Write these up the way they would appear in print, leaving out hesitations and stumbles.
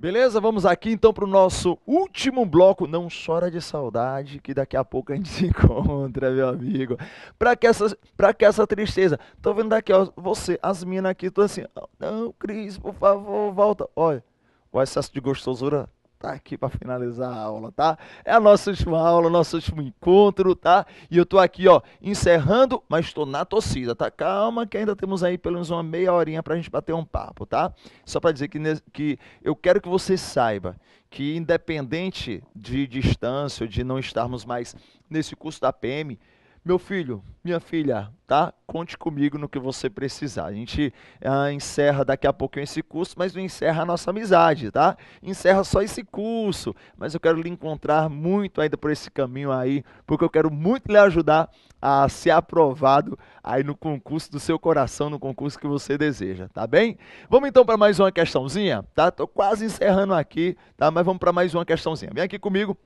Beleza? Vamos aqui então para o nosso último bloco. Não chora de saudade, que daqui a pouco a gente se encontra, meu amigo. Pra que essa tristeza? Tô vendo daqui, ó, você, as minas aqui, tô assim, não, Cris, por favor, volta. Olha, o excesso de gostosura tá aqui para finalizar a aula, tá? É a nossa última aula, nosso último encontro, tá? E eu tô aqui, ó, encerrando, mas tô na torcida, tá? Calma que ainda temos aí pelo menos uma meia horinha pra gente bater um papo, tá? Só para dizer que eu quero que você saiba que independente de distância ou de não estarmos mais nesse curso da PM, meu filho, minha filha, tá? Conte comigo no que você precisar. A gente encerra daqui a pouquinho esse curso, mas não encerra a nossa amizade, tá? Encerra só esse curso, mas eu quero lhe encontrar muito ainda por esse caminho aí, porque eu quero muito lhe ajudar a ser aprovado aí no concurso do seu coração, no concurso que você deseja, tá bem? Vamos então para mais uma questãozinha, tá? Tô quase encerrando aqui, tá? Mas vamos para mais uma questãozinha. Vem aqui comigo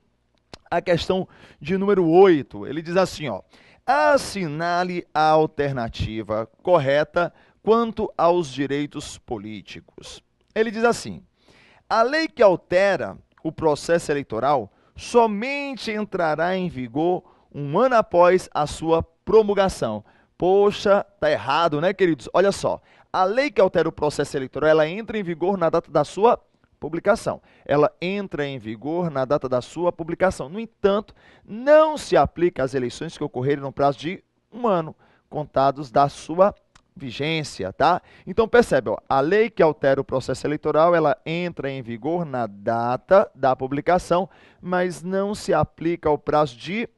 a questão de número 8. Ele diz assim, ó: assinale a alternativa correta quanto aos direitos políticos. Ele diz assim: a lei que altera o processo eleitoral somente entrará em vigor um ano após a sua promulgação. Poxa, tá errado, né, queridos? Olha só, a lei que altera o processo eleitoral, ela entra em vigor na data da sua publicação. Ela entra em vigor na data da sua publicação. No entanto, não se aplica às eleições que ocorrerem no prazo de um ano, contados da sua vigência, tá? Então percebe, ó, a lei que altera o processo eleitoral, ela entra em vigor na data da publicação, mas não se aplica ao prazo de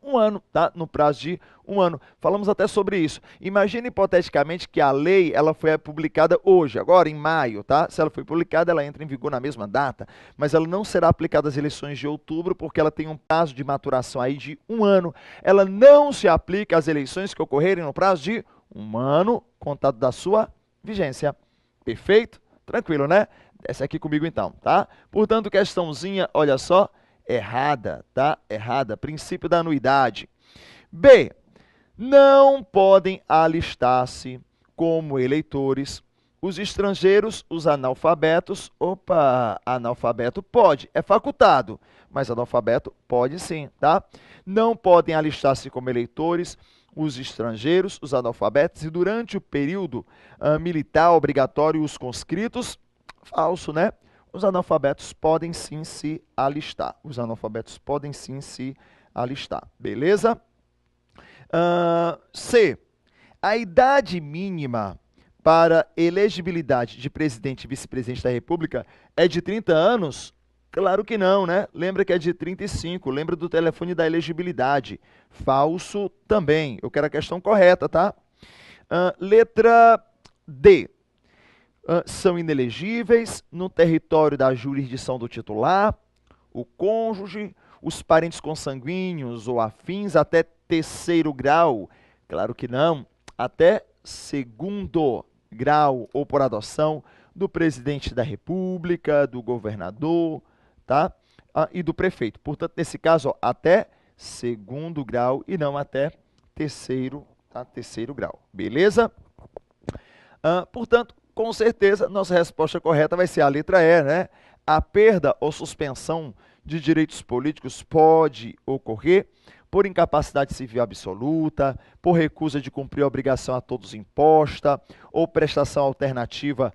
um ano, tá? No prazo de um ano. Falamos até sobre isso. Imagina hipoteticamente que a lei ela foi publicada hoje, agora em maio, tá? Se ela foi publicada, ela entra em vigor na mesma data, mas ela não será aplicada às eleições de outubro porque ela tem um prazo de maturação aí de um ano. Ela não se aplica às eleições que ocorrerem no prazo de um ano, contado da sua vigência. Perfeito? Tranquilo, né? Desce aqui comigo então, tá? Portanto, questãozinha, olha só, errada, tá? Errada. Princípio da anuidade. B. Não podem alistar-se como eleitores os estrangeiros, os analfabetos. Opa, analfabeto pode, é facultado, mas analfabeto pode sim, tá? Não podem alistar-se como eleitores os estrangeiros, os analfabetos, e durante o período militar obrigatório, os conscritos. Falso, né? Os analfabetos podem sim se alistar. Os analfabetos podem sim se alistar. Beleza? C. A idade mínima para elegibilidade de presidente e vice-presidente da República é de 30 anos? Claro que não, né? Lembra que é de 35. Lembra do telefone da elegibilidade. Falso também. Eu quero a questão correta, tá? Letra D. São inelegíveis no território da jurisdição do titular, o cônjuge, os parentes consanguíneos ou afins até terceiro grau. Claro que não. Até segundo grau ou por adoção do presidente da República, do governador, tá? E do prefeito. Portanto, nesse caso, ó, até segundo grau e não até terceiro, tá? Terceiro grau. Beleza? Portanto, com certeza, nossa resposta correta vai ser a letra E, né? A perda ou suspensão de direitos políticos pode ocorrer por incapacidade civil absoluta, por recusa de cumprir a obrigação a todos imposta, ou prestação alternativa,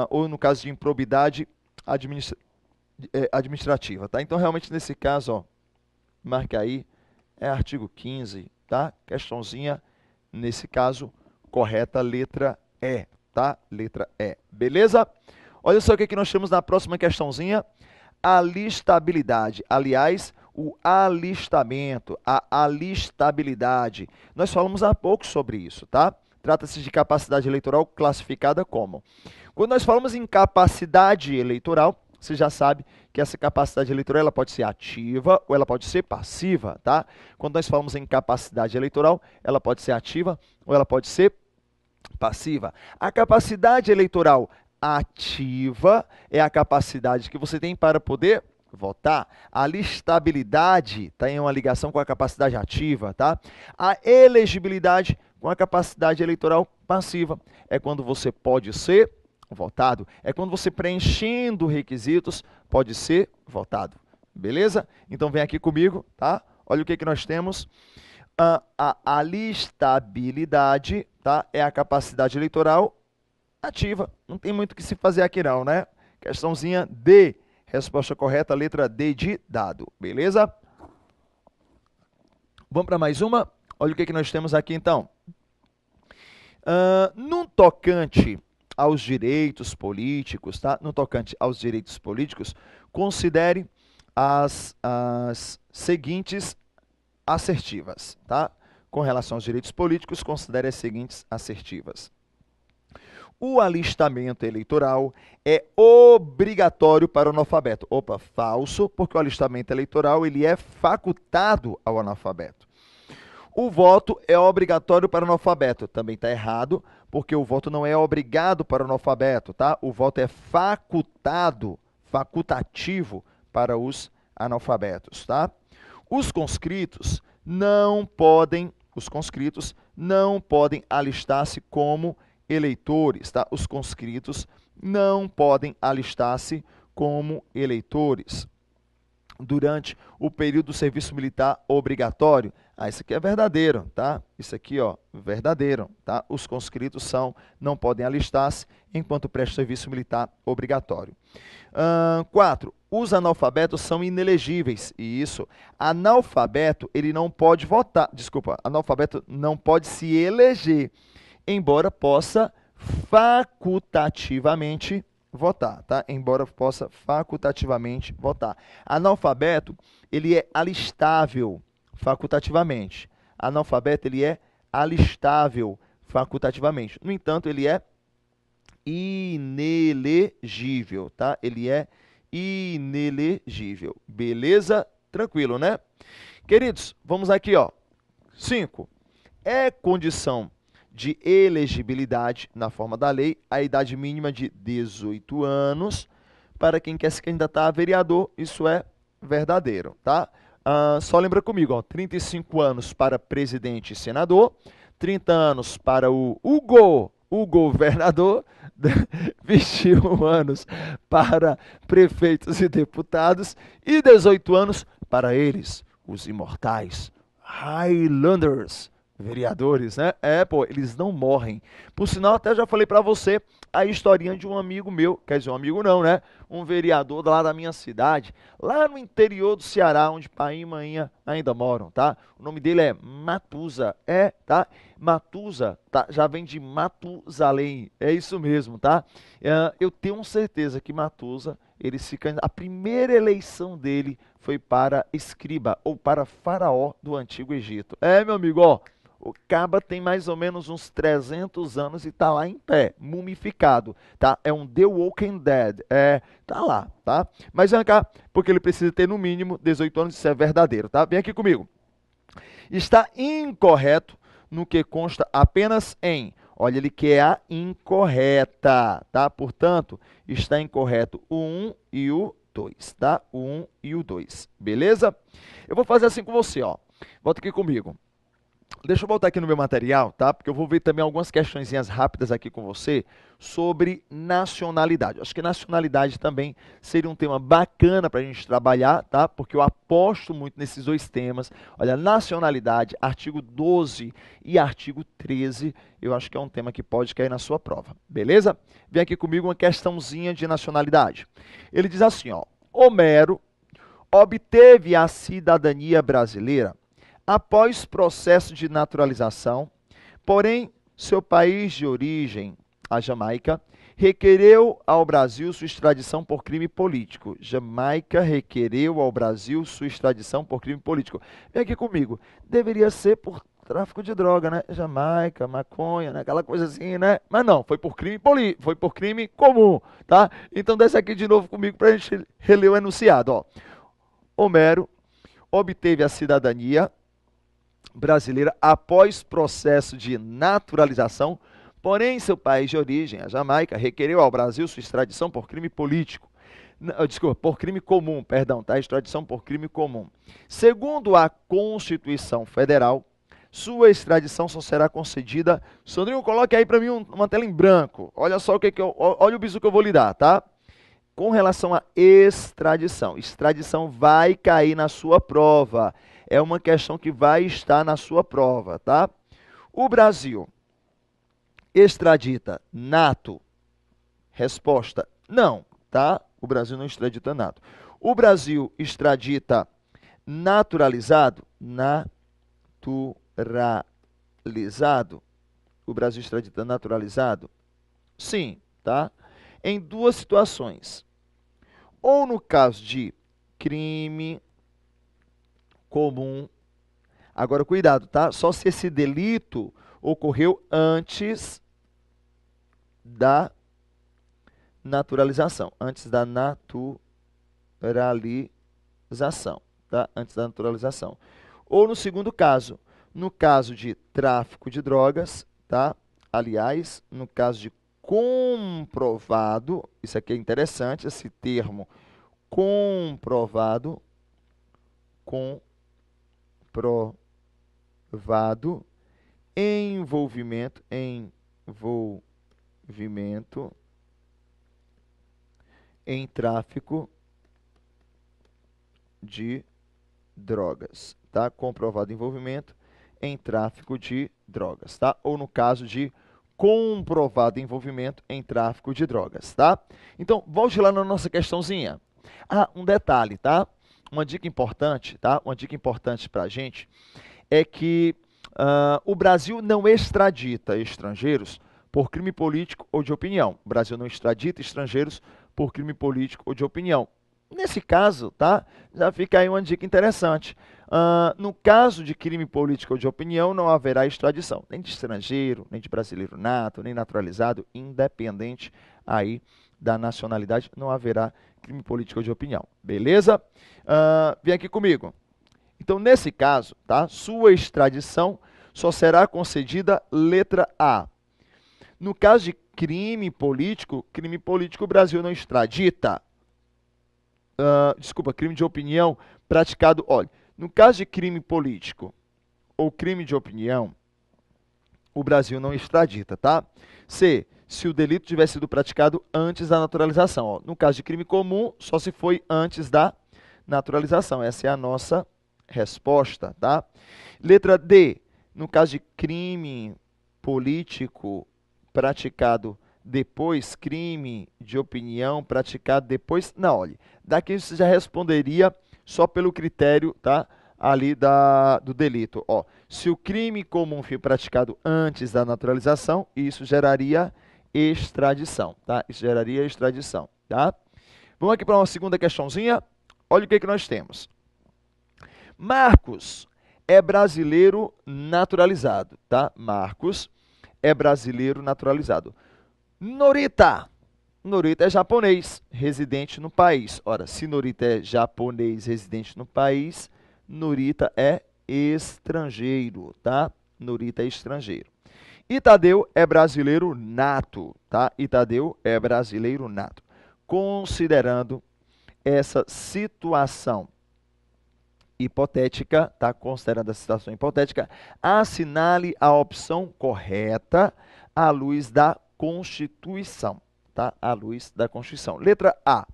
ou no caso de improbidade administrativa, tá? Então, realmente, nesse caso, ó, marca aí, é artigo 15, tá? Questãozinha, nesse caso, correta, letra E, tá? Letra E. Beleza? Olha só o que nós temos na próxima questãozinha. Alistabilidade. Aliás, o alistamento, a alistabilidade. Nós falamos há pouco sobre isso, tá? Trata-se de capacidade eleitoral classificada como. Quando nós falamos em capacidade eleitoral, você já sabe que essa capacidade eleitoral ela pode ser ativa ou ela pode ser passiva, tá? Quando nós falamos em capacidade eleitoral, ela pode ser ativa ou ela pode ser passiva. A capacidade eleitoral ativa é a capacidade que você tem para poder votar. A listabilidade tem uma ligação com a capacidade ativa, tá? A elegibilidade com a capacidade eleitoral passiva. É quando você pode ser votado. É quando você preenchendo requisitos pode ser votado. Beleza? Então vem aqui comigo, tá? Olha o que nós temos. A alistabilidade, tá? É a capacidade eleitoral ativa. Não tem muito o que se fazer aqui não, né? Questãozinha D. Resposta correta, letra D de dado. Beleza? Vamos para mais uma? Olha o que nós temos aqui, então. No tocante aos direitos políticos, tá? No tocante aos direitos políticos, considere as seguintes assertivas, tá? Com relação aos direitos políticos, considere as seguintes assertivas. O alistamento eleitoral é obrigatório para o analfabeto. Opa, falso, porque o alistamento eleitoral ele é facultado ao analfabeto. O voto é obrigatório para o analfabeto. Também está errado, porque o voto não é obrigado para o analfabeto, tá? O voto é facultativo para os analfabetos, tá? Os conscritos não podem alistar-se como eleitores, tá? Os conscritos não podem alistar-se como eleitores durante o período do serviço militar obrigatório. Isso aqui é verdadeiro, tá? Isso aqui, ó, verdadeiro, tá? Os conscritos não podem alistar-se enquanto prestam serviço militar obrigatório. 4. Os analfabetos são inelegíveis. E isso, analfabeto, ele não pode votar. Desculpa, analfabeto não pode se eleger, embora possa facultativamente votar, tá? Embora possa facultativamente votar. Analfabeto, ele é alistável facultativamente. Analfabeto, ele é alistável facultativamente. No entanto, ele é inelegível, tá? Ele é inelegível. Beleza? Tranquilo, né? Queridos, vamos aqui, ó. 5. É condição de elegibilidade na forma da lei a idade mínima de 18 anos para quem quer se candidatar a vereador. Isso é verdadeiro, tá? Só lembra comigo, ó, 35 anos para presidente e senador, 30 anos para o governador, 21 anos para prefeitos e deputados e 18 anos para eles, os imortais, Highlanders, vereadores, né? Eles não morrem. Por sinal, até já falei pra você a historinha de um amigo meu, quer dizer, um amigo não, né? Um vereador lá da minha cidade, lá no interior do Ceará, onde pai e mãe ainda moram, tá? O nome dele é Matusa, tá? Matusa, tá? Já vem de Matusalém, é isso mesmo, tá? Eu tenho certeza que Matusa, a primeira eleição dele foi para escriba, ou para faraó do Antigo Egito. Meu amigo, ó, o caba tem mais ou menos uns 300 anos e tá lá em pé, mumificado, tá? É um The Walking Dead, tá lá, tá? Mas vem cá, porque ele precisa ter no mínimo 18 anos, isso é verdadeiro, tá? Vem aqui comigo. Está incorreto no que consta apenas em, olha, ele quer a incorreta, tá? Portanto, está incorreto o 1 e o 2, tá? O 1 e o 2, beleza? Eu vou fazer assim com você, ó. Volta aqui comigo. Deixa eu voltar aqui no meu material, tá? Porque eu vou ver também algumas questõezinhas rápidas aqui com você sobre nacionalidade. Acho que nacionalidade também seria um tema bacana para a gente trabalhar, tá? Porque eu aposto muito nesses dois temas. Olha, nacionalidade, artigo 12 e artigo 13, eu acho que é um tema que pode cair na sua prova, beleza? Vem aqui comigo uma questãozinha de nacionalidade. Ele diz assim, ó, Homero obteve a cidadania brasileira após processo de naturalização, porém, seu país de origem, a Jamaica, requereu ao Brasil sua extradição por crime político. Jamaica requereu ao Brasil sua extradição por crime político. Vem aqui comigo. Deveria ser por tráfico de droga, né? Jamaica, maconha, né? Aquela coisa assim, né? Mas não, foi por crime comum, tá? Então desce aqui de novo comigo para a gente reler o enunciado, ó. Homero obteve a cidadania brasileira após processo de naturalização, porém seu país de origem, a Jamaica, requereu ao Brasil sua extradição por crime político. Desculpa, por crime comum, perdão, tá? Extradição por crime comum. Segundo a Constituição Federal, Sua extradição só será concedida... Sandrinho, coloque aí para mim uma tela em branco. Olha só olha o bizu que eu vou lhe dar, tá? Com relação à extradição. Extradição vai cair na sua prova. É uma questão que vai estar na sua prova, tá? O Brasil extradita nato? Resposta, não, tá? O Brasil não extradita nato. O Brasil extradita naturalizado? Naturalizado. O Brasil extradita naturalizado? Sim, tá? Em duas situações. Ou no caso de crime comum. Agora, cuidado, tá? Só se esse delito ocorreu antes da naturalização. Antes da naturalização, tá? Antes da naturalização. Ou no segundo caso, no caso de tráfico de drogas, tá? Aliás, no caso de comprovado, isso aqui é interessante, esse termo comprovado, envolvimento em tráfico de drogas, tá? Comprovado envolvimento em tráfico de drogas, tá? Ou no caso de comprovado envolvimento em tráfico de drogas, tá? Então, volte lá na nossa questãozinha. Ah, um detalhe, tá? Uma dica importante, tá? Uma dica importante para a gente é que o Brasil não extradita estrangeiros por crime político ou de opinião. O Brasil não extradita estrangeiros por crime político ou de opinião. Nesse caso, tá? Já fica aí uma dica interessante. No caso de crime político ou de opinião, não haverá extradição, nem de estrangeiro, nem de brasileiro nato, nem naturalizado, independente aí da nacionalidade, não haverá crime político ou de opinião. Beleza? Vem aqui comigo. Então, nesse caso, tá? Sua extradição só será concedida letra A. No caso de crime político o Brasil não extradita. Desculpa, crime de opinião praticado. Olha, no caso de crime político ou crime de opinião, o Brasil não extradita, tá? C, se o delito tivesse sido praticado antes da naturalização. Ó, no caso de crime comum, só se foi antes da naturalização. Essa é a nossa resposta, tá? Letra D, no caso de crime político praticado depois, crime de opinião praticado depois, não, olha, daqui você já responderia só pelo critério, tá? Ali do delito. Ó, se o crime comum foi praticado antes da naturalização, isso geraria extradição, tá? Isso geraria extradição, tá? Vamos aqui para uma segunda questãozinha. Olha o que nós temos. Marcos é brasileiro naturalizado, tá? Marcos é brasileiro naturalizado. Norita é japonês, residente no país. Ora, se Norita é japonês, residente no país, Norita é estrangeiro, tá? Norita é estrangeiro. E Tadeu é brasileiro nato, tá? E Tadeu é brasileiro nato. Considerando essa situação hipotética, tá? Considerando a situação hipotética, assinale a opção correta à luz da Constituição, tá? À luz da Constituição. Letra A.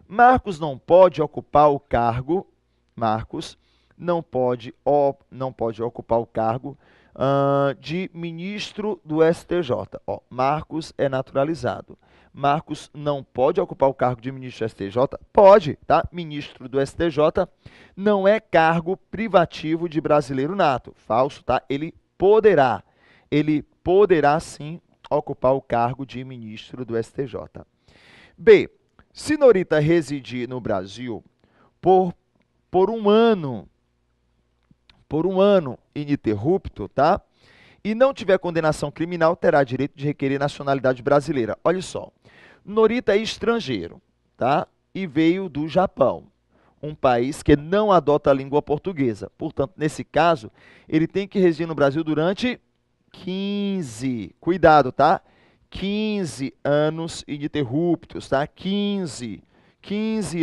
Marcos não pode ocupar o cargo. Marcos não pode ocupar o cargo de ministro do STJ. Ó, Marcos é naturalizado. Marcos não pode ocupar o cargo de ministro do STJ? Pode, tá? Ministro do STJ não é cargo privativo de brasileiro nato. Falso, tá? Ele poderá sim ocupar o cargo de ministro do STJ. B. Se Norita residir no Brasil por um ano ininterrupto, tá? E não tiver condenação criminal, terá direito de requerer nacionalidade brasileira. Olha só, Norita é estrangeiro, tá? E veio do Japão, um país que não adota a língua portuguesa. Portanto, nesse caso, ele tem que residir no Brasil durante 15, cuidado, tá? 15 anos ininterruptos, tá? 15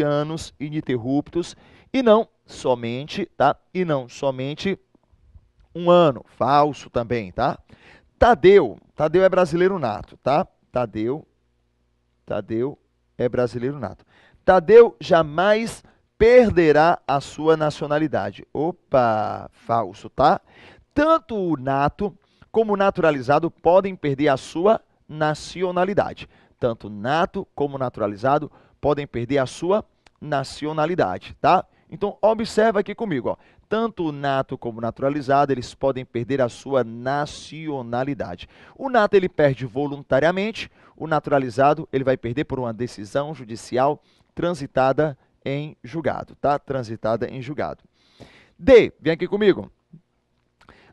anos ininterruptos e não somente, tá? E não somente um ano. Falso também, tá? Tadeu é brasileiro nato, tá? Tadeu é brasileiro nato. Tadeu jamais perderá a sua nacionalidade. Opa, falso, tá? Tanto o nato como o naturalizado podem perder a sua nacionalidade. Tanto nato como naturalizado podem perder a sua nacionalidade, tá? Então, observa aqui comigo, ó. Tanto o nato como o naturalizado, eles podem perder a sua nacionalidade. O nato, ele perde voluntariamente, o naturalizado, ele vai perder por uma decisão judicial transitada em julgado, tá? Transitada em julgado. D, vem aqui comigo.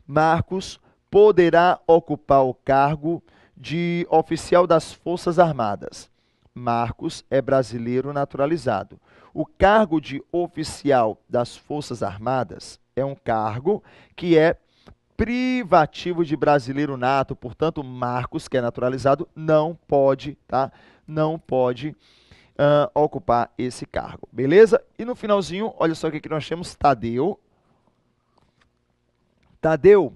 Marcos poderá ocupar o cargo de oficial das Forças Armadas. Marcos é brasileiro naturalizado. O cargo de oficial das Forças Armadas é um cargo que é privativo de brasileiro nato, portanto, Marcos, que é naturalizado, não pode, tá? Não pode ocupar esse cargo, beleza? E no finalzinho, olha só o que nós temos, Tadeu. Tadeu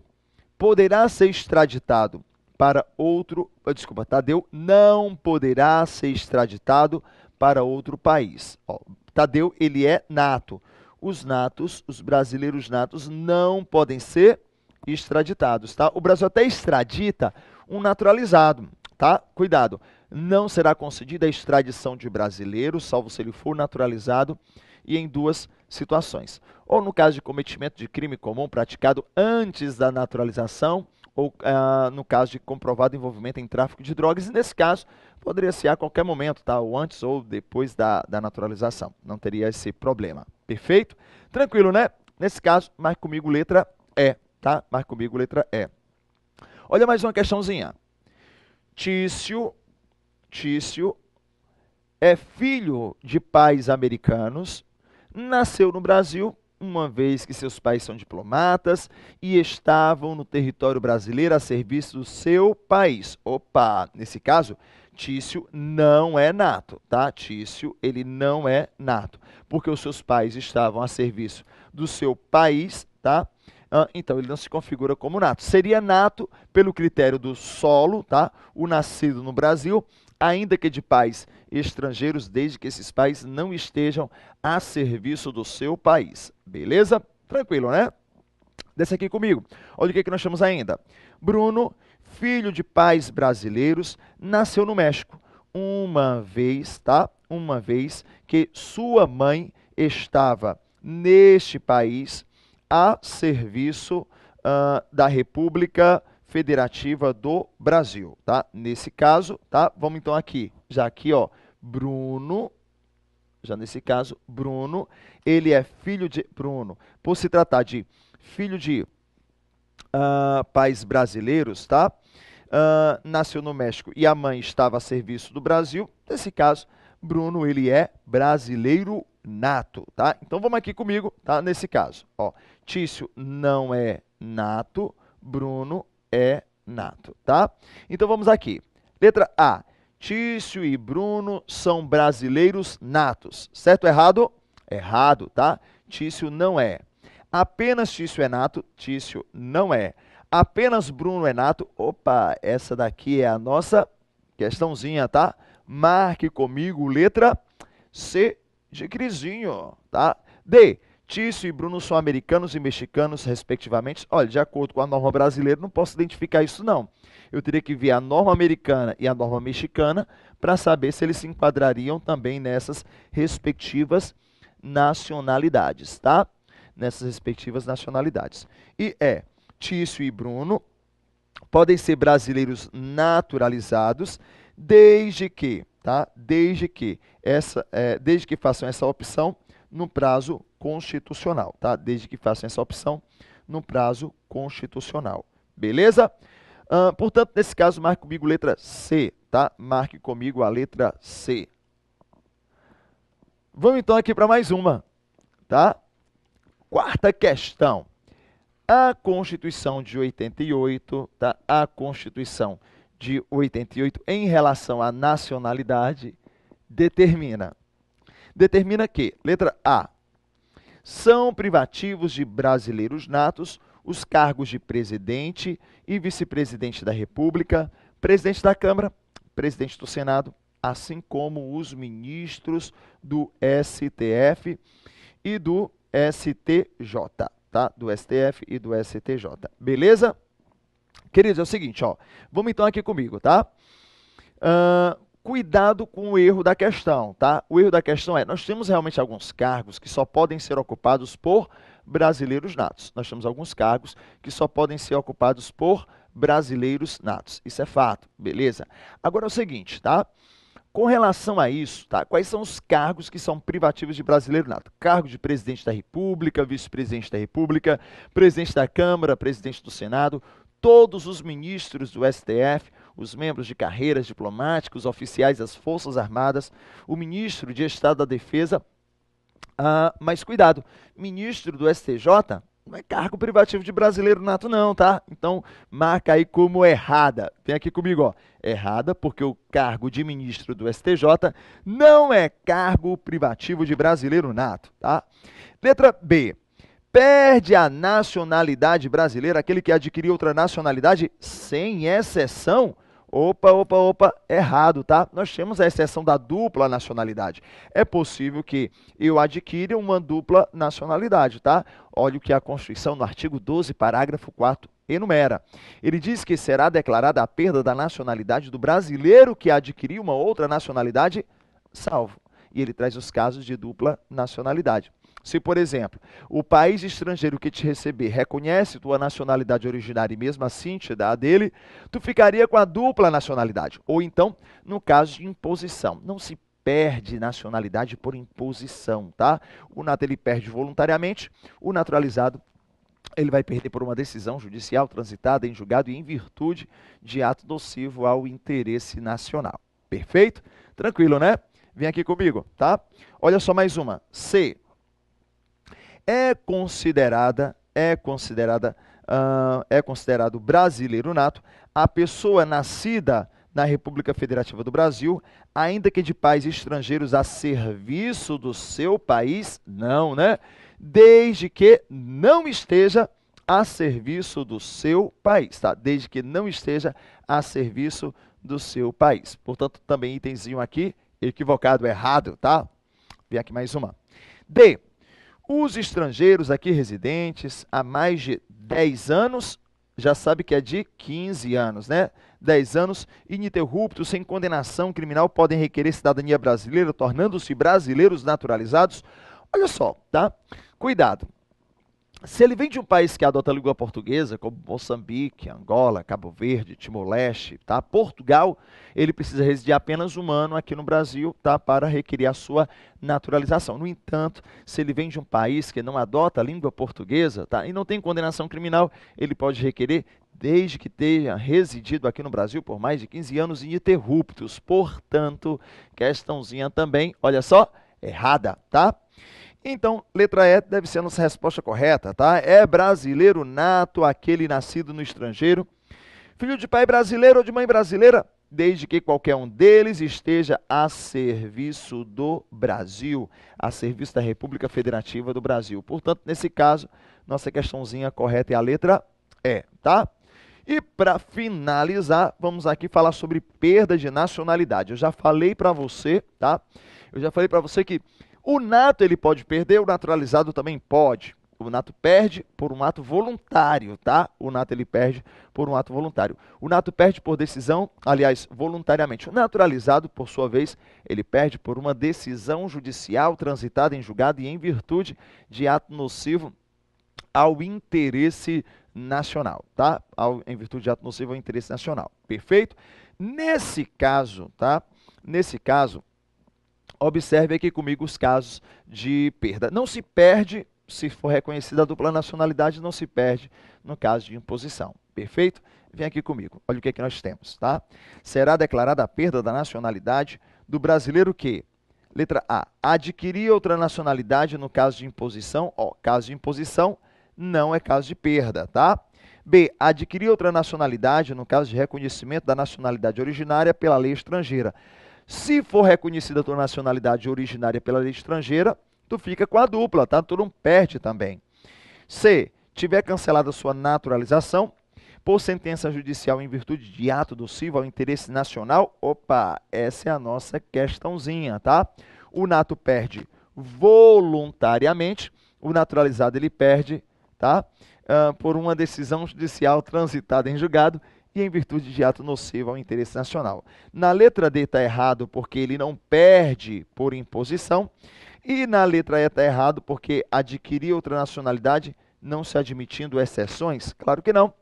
poderá ser extraditado para outro... Desculpa, Tadeu não poderá ser extraditado para outro país. Ó, Tadeu, ele é nato. Os natos, os brasileiros natos, não podem ser extraditados, tá? O Brasil até extradita um naturalizado, tá? Cuidado, não será concedida a extradição de brasileiro, salvo se ele for naturalizado, e em duas situações. Ou no caso de cometimento de crime comum praticado antes da naturalização, ou no caso de comprovado envolvimento em tráfico de drogas, e nesse caso poderia ser a qualquer momento, tá? Ou antes ou depois da naturalização. Não teria esse problema. Perfeito? Tranquilo, né? Nesse caso, marque comigo letra E, tá? Marque comigo letra E. Olha mais uma questãozinha. Tício é filho de pais americanos, nasceu no Brasil, uma vez que seus pais são diplomatas e estavam no território brasileiro a serviço do seu país. Opa, nesse caso, Tício não é nato, tá? Tício, ele não é nato, porque os seus pais estavam a serviço do seu país, tá? Então, ele não se configura como nato. Seria nato pelo critério do solo, tá? O nascido no Brasil, ainda que de pais estrangeiros, desde que esses pais não estejam a serviço do seu país. Beleza? Tranquilo, né? Desce aqui comigo. Olha o que nós temos ainda. Bruno, filho de pais brasileiros, nasceu no México. Uma vez, tá? Uma vez que sua mãe estava neste país a serviço da República Federativa do Brasil, tá? Nesse caso, tá? Vamos então aqui, já aqui, ó, Bruno, já nesse caso, Bruno, ele é filho de, Bruno, por se tratar de filho de pais brasileiros, tá? Nasceu no México e a mãe estava a serviço do Brasil, nesse caso, Bruno, ele é brasileiro nato, tá? Então vamos aqui comigo, tá? Nesse caso, ó, Tício não é nato, Bruno é nato, tá? Então vamos aqui. Letra A. Tício e Bruno são brasileiros natos. Certo ou errado? Errado, tá? Tício não é. Apenas Tício é nato? Tício não é. Apenas Bruno é nato? Opa, essa daqui é a nossa questãozinha, tá? Marque comigo letra C de Crisinho, tá? D. Tício e Bruno são americanos e mexicanos, respectivamente. Olha, de acordo com a norma brasileira, não posso identificar isso, não. Eu teria que ver a norma americana e a norma mexicana para saber se eles se enquadrariam também nessas respectivas nacionalidades, tá? Nessas respectivas nacionalidades. E Tício e Bruno podem ser brasileiros naturalizados desde que, tá? Desde que façam essa opção no prazo constitucional, tá? Desde que façam essa opção no prazo constitucional. Beleza? Portanto, nesse caso, marque comigo letra C, tá? Marque comigo a letra C. Vamos então aqui para mais uma, tá? Quarta questão. A Constituição de 88, tá? A Constituição de 88, em relação à nacionalidade, determina que, letra A, são privativos de brasileiros natos os cargos de presidente e vice-presidente da República, presidente da Câmara, presidente do Senado, assim como os ministros do STF e do STJ, tá? Do STF e do STJ. Beleza? Queridos, é o seguinte, ó. Vamos então aqui comigo, tá? Cuidado com o erro da questão, tá? O erro da questão é, nós temos realmente alguns cargos que só podem ser ocupados por brasileiros natos. Nós temos alguns cargos que só podem ser ocupados por brasileiros natos. Isso é fato, beleza? Agora é o seguinte, tá? Com relação a isso, tá? Quais são os cargos que são privativos de brasileiro nato? Cargo de presidente da República, vice-presidente da República, presidente da Câmara, presidente do Senado, todos os ministros do STF, os membros de carreiras diplomáticas, oficiais das Forças Armadas, o ministro de Estado da Defesa, mas cuidado, ministro do STJ não é cargo privativo de brasileiro nato não, tá? Então, marca aí como errada. Vem aqui comigo, ó. Errada, porque o cargo de ministro do STJ não é cargo privativo de brasileiro nato, tá? Letra B. Perde a nacionalidade brasileira aquele que adquiriu outra nacionalidade sem exceção? Opa, errado, tá? Nós temos a exceção da dupla nacionalidade. É possível que eu adquira uma dupla nacionalidade, tá? Olha o que a Constituição, no artigo 12, parágrafo 4, enumera. Ele diz que será declarada a perda da nacionalidade do brasileiro que adquiriu uma outra nacionalidade, salvo. E ele traz os casos de dupla nacionalidade. Se, por exemplo, o país estrangeiro que te receber reconhece tua nacionalidade originária e mesmo assim te dá a dele, tu ficaria com a dupla nacionalidade. Ou então, no caso de imposição, não se perde nacionalidade por imposição, tá? O nato ele perde voluntariamente, o naturalizado ele vai perder por uma decisão judicial transitada em julgado e em virtude de ato nocivo ao interesse nacional. Perfeito? Tranquilo, né? Vem aqui comigo, tá? Olha só mais uma. C. É considerado brasileiro nato a pessoa nascida na República Federativa do Brasil, ainda que de pais estrangeiros a serviço do seu país, não, né? Desde que não esteja a serviço do seu país, tá? Desde que não esteja a serviço do seu país. Portanto, também itemzinho aqui, equivocado, errado, tá? Vem aqui mais uma. D. Os estrangeiros aqui residentes há mais de 10 anos, já sabe que é de 15 anos, né? 10 anos, ininterruptos, sem condenação criminal, podem requerer cidadania brasileira, tornando-se brasileiros naturalizados. Olha só, tá? Cuidado. Se ele vem de um país que adota a língua portuguesa, como Moçambique, Angola, Cabo Verde, Timor-Leste, tá? Portugal, ele precisa residir apenas um ano aqui no Brasil, tá? Para requerer a sua naturalização. No entanto, se ele vem de um país que não adota a língua portuguesa, tá? E não tem condenação criminal, ele pode requerer desde que tenha residido aqui no Brasil por mais de 15 anos ininterruptos. Portanto, questãozinha também, olha só, errada, tá? Então, letra E deve ser a nossa resposta correta, tá? É brasileiro nato, aquele nascido no estrangeiro, filho de pai brasileiro ou de mãe brasileira, desde que qualquer um deles esteja a serviço do Brasil, a serviço da República Federativa do Brasil. Portanto, nesse caso, nossa questãozinha correta é a letra E, tá? E para finalizar, vamos aqui falar sobre perda de nacionalidade. Eu já falei para você, tá? Eu já falei para você que o nato ele pode perder, o naturalizado também pode. O nato perde por um ato voluntário, tá? O nato ele perde por um ato voluntário. O nato perde por decisão, aliás, voluntariamente. O naturalizado, por sua vez, ele perde por uma decisão judicial transitada em julgado e em virtude de ato nocivo ao interesse nacional, tá? Em virtude de ato nocivo ao interesse nacional. Perfeito? Nesse caso, tá? Nesse caso, observe aqui comigo os casos de perda. Não se perde, se for reconhecida a dupla nacionalidade, não se perde no caso de imposição. Perfeito? Vem aqui comigo. Olha o que é que nós temos, tá? Será declarada a perda da nacionalidade do brasileiro que, letra A, adquirir outra nacionalidade no caso de imposição. Ó, caso de imposição não é caso de perda, tá? B, adquirir outra nacionalidade no caso de reconhecimento da nacionalidade originária pela lei estrangeira. Se for reconhecida a tua nacionalidade originária pela lei estrangeira, tu fica com a dupla, tá? Tu não perde também. C, tiver cancelada sua naturalização, por sentença judicial em virtude de ato nocivo ao interesse nacional, opa, essa é a nossa questãozinha, tá? O nato perde voluntariamente, o naturalizado ele perde, tá? Por uma decisão judicial transitada em julgado e em virtude de ato nocivo ao interesse nacional. Na letra D está errado porque ele não perde por imposição, e na letra E está errado porque adquirir outra nacionalidade não se admitindo exceções? Claro que não.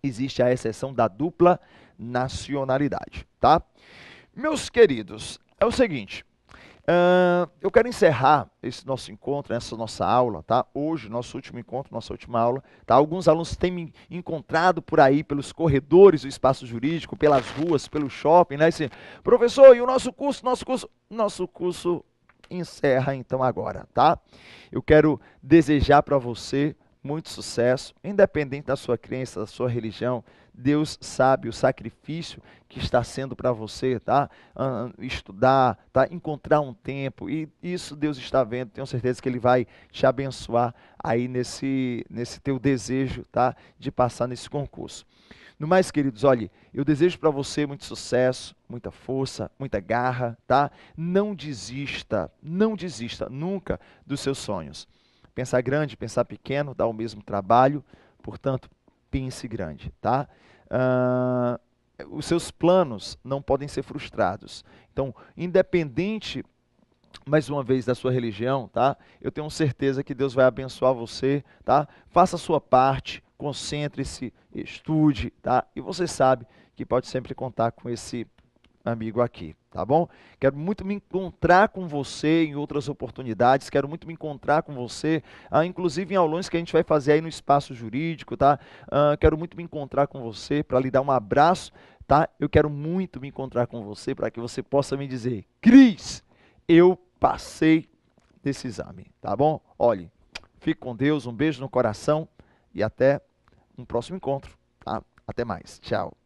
Existe a exceção da dupla nacionalidade, tá? Meus queridos, é o seguinte, eu quero encerrar esse nosso encontro, essa nossa aula, tá? Hoje, nosso último encontro, nossa última aula, tá? Alguns alunos têm me encontrado por aí, pelos corredores do espaço jurídico, pelas ruas, pelo shopping, né? Assim, professor, e o nosso curso? Nosso curso encerra então agora, tá? Eu quero desejar para você muito sucesso, independente da sua crença, da sua religião. Deus sabe o sacrifício que está sendo para você, tá? Estudar, tá? Encontrar um tempo, e isso Deus está vendo. Tenho certeza que Ele vai te abençoar aí nesse teu desejo, tá? De passar nesse concurso. No mais, queridos, olhe, eu desejo para você muito sucesso, muita força, muita garra, tá? Não desista nunca dos seus sonhos. Pensar grande, pensar pequeno, dá o mesmo trabalho, portanto, pense grande, tá? Os seus planos não podem ser frustrados. Então, independente, mais uma vez, da sua religião, tá? Eu tenho certeza que Deus vai abençoar você, tá? Faça a sua parte, concentre-se, estude, tá? E você sabe que pode sempre contar com esse amigo aqui, tá bom? Quero muito me encontrar com você em outras oportunidades, quero muito me encontrar com você, inclusive em aulões que a gente vai fazer aí no espaço jurídico, tá? Quero muito me encontrar com você para lhe dar um abraço, tá? Eu quero muito me encontrar com você para que você possa me dizer: Cris, eu passei nesse exame, tá bom? Olhe, fique com Deus, um beijo no coração e até um próximo encontro, tá? Até mais, tchau.